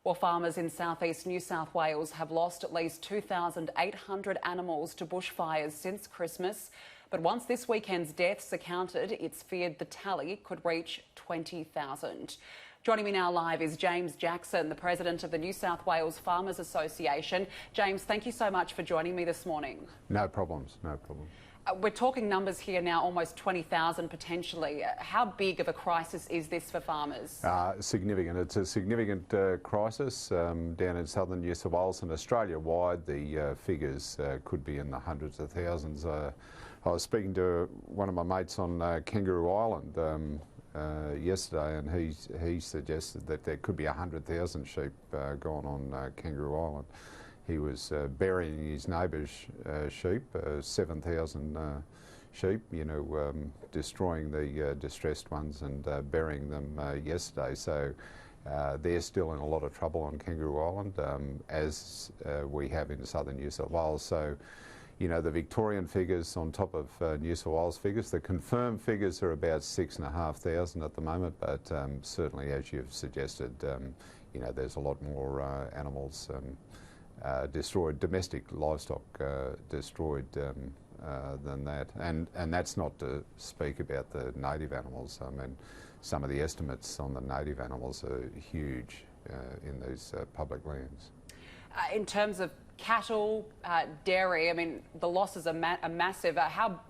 Well, farmers in southeast New South Wales have lost at least 2,800 animals to bushfires since Christmas. But once this weekend's deaths are counted, it's feared the tally could reach 20,000. Joining me now live is James Jackson, the president of the New South Wales Farmers Association. James, thank you so much for joining me this morning. No problems, no problem. We're talking numbers here now, almost 20,000 potentially. How big of a crisis is this for farmers? Significant. It's a significant crisis down in southern New South Wales and Australia-wide. The figures could be in the hundreds of thousands. I was speaking to one of my mates on Kangaroo Island yesterday, and he suggested that there could be 100,000 sheep gone on Kangaroo Island. He was burying his neighbour's sheep, 7,000 sheep, destroying the distressed ones and burying them yesterday. So they're still in a lot of trouble on Kangaroo Island, as we have in southern New South Wales. So, the Victorian figures on top of New South Wales figures, the confirmed figures are about 6,500 at the moment, but certainly, as you've suggested, there's a lot more animals destroyed, domestic livestock destroyed than that, and that's not to speak about the native animals. I mean, some of the estimates on the native animals are huge in these public lands. In terms of cattle, dairy, I mean, the losses are massive. How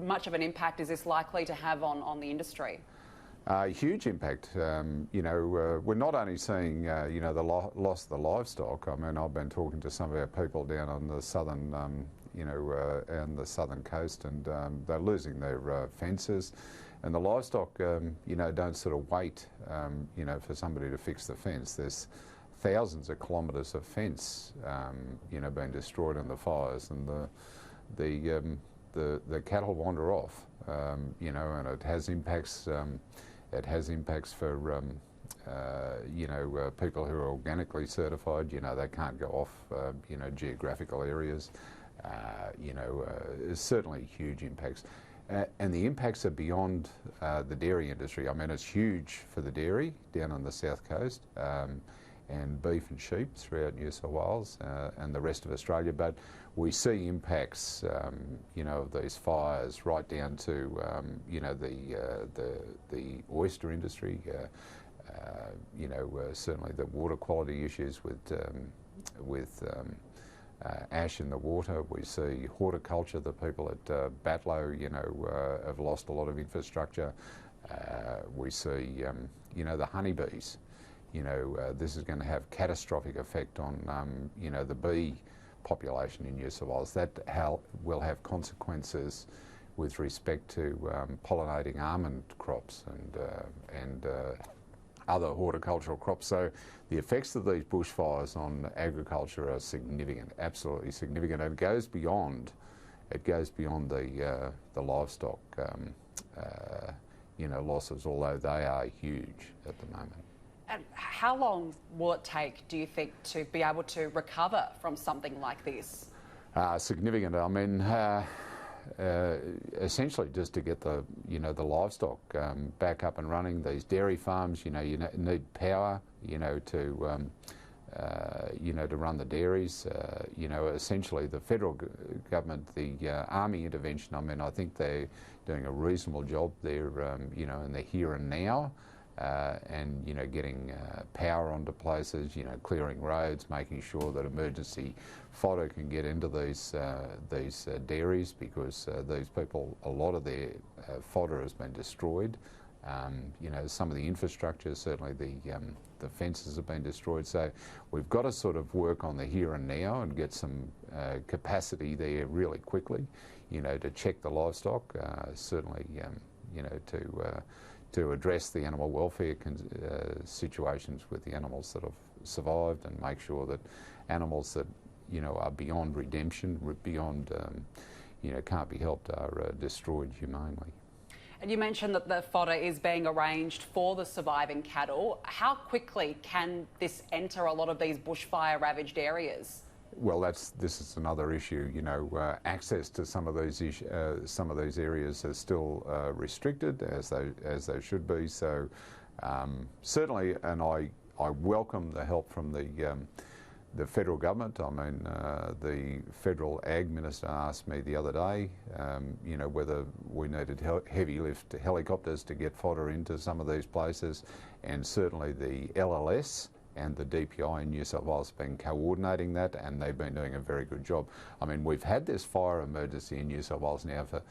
much of an impact is this likely to have on the industry? Huge impact. We're not only seeing, the loss of the livestock. I mean, I've been talking to some of our people down on the southern, and the southern coast, and they're losing their fences. And the livestock, don't sort of wait, for somebody to fix the fence. There's thousands of kilometres of fence, being destroyed in the fires, and the cattle wander off, and it has impacts. It has impacts for, people who are organically certified. They can't go off, geographical areas. Certainly huge impacts. And the impacts are beyond the dairy industry. I mean, it's huge for the dairy down on the south coast, and beef and sheep throughout New South Wales and the rest of Australia. But we see impacts, of these fires right down to, the oyster industry. Certainly the water quality issues with ash in the water. We see horticulture. The people at Batlow, have lost a lot of infrastructure. We see, the honeybees. This is going to have catastrophic effect on, the bee population in New South Wales. That will have consequences with respect to pollinating almond crops and other horticultural crops. So the effects of these bushfires on agriculture are significant, absolutely significant. And it goes beyond the livestock, losses, although they are huge at the moment. And how long will it take, do you think, to be able to recover from something like this? Significant. I mean, essentially just to get the livestock back up and running. These dairy farms, you need power, to run the dairies. Essentially the federal government, the army intervention. I mean, I think they're doing a reasonable job there, in the here and now. And getting power onto places, clearing roads, making sure that emergency fodder can get into these dairies, because these people, a lot of their fodder has been destroyed. Some of the infrastructure, certainly the fences have been destroyed. So we've got to sort of work on the here and now and get some capacity there really quickly, to check the livestock, certainly, to address the animal welfare situations with the animals that have survived, and make sure that animals that are beyond redemption, beyond can't be helped, are destroyed humanely. And you mentioned that the fodder is being arranged for the surviving cattle. How quickly can this enter a lot of these bushfire ravaged areas? Well, this is another issue. Access to some of these areas is still restricted, as they should be. So certainly, and I I welcome the help from the federal government. I mean, the federal ag minister asked me the other day, you know, whether we needed heavy lift helicopters to get fodder into some of these places, and certainly the LLS and the DPI in New South Wales have been coordinating that, and they've been doing a very good job. I mean, we've had this fire emergency in New South Wales now for,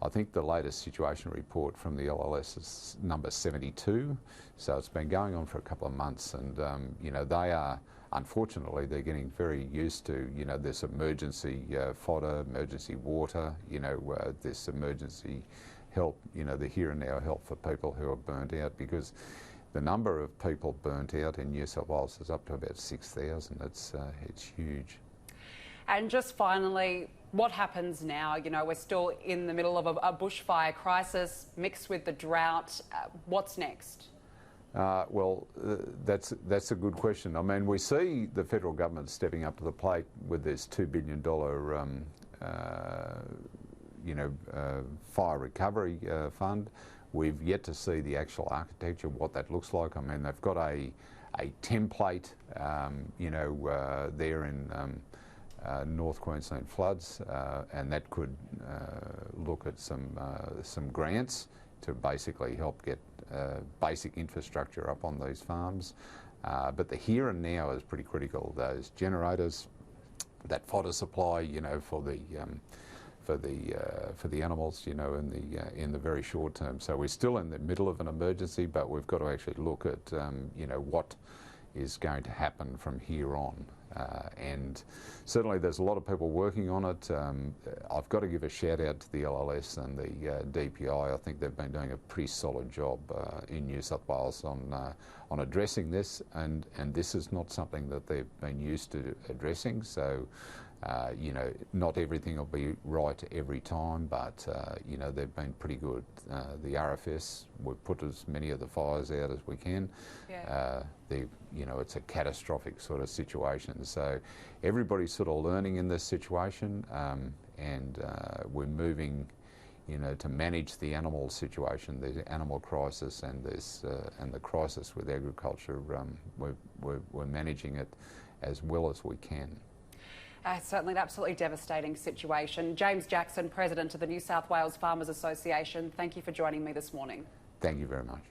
I think the latest situation report from the LLS is number 72, so it's been going on for a couple of months, and you know, they are, unfortunately, they're getting very used to, you know, this emergency fodder, emergency water, you know, this emergency help, you know, the here and now help for people who are burnt out, because the number of people burnt out in New South Wales is up to about 6,000. It's huge. And just finally, what happens now? You know, we're still in the middle of a bushfire crisis mixed with the drought. What's next? Well, that's a good question. I mean, we see the federal government stepping up to the plate with this $2 billion, you know, fire recovery fund. We've yet to see the actual architecture, what that looks like. I mean, they've got a template, you know, there in North Queensland floods, and that could look at some grants to basically help get basic infrastructure up on these farms. But the here and now is pretty critical. Those generators, that fodder supply, you know, for the animals, you know, in the very short term. So we're still in the middle of an emergency, but we've got to actually look at you know, what is going to happen from here on. And certainly there's a lot of people working on it. I've got to give a shout out to the LLS and the DPI. I think they've been doing a pretty solid job in New South Wales on addressing this, and this is not something that they've been used to addressing. So you know, not everything will be right every time, but you know, they've been pretty good. The RFS, we've put as many of the fires out as we can. Yeah. You know, it's a catastrophic sort of situation. So everybody's sort of learning in this situation, and we're moving, you know, to manage the animal situation, the animal crisis, and this and the crisis with agriculture. We're managing it as well as we can. Certainly an absolutely devastating situation. James Jackson, President of the New South Wales Farmers Association, thank you for joining me this morning. Thank you very much.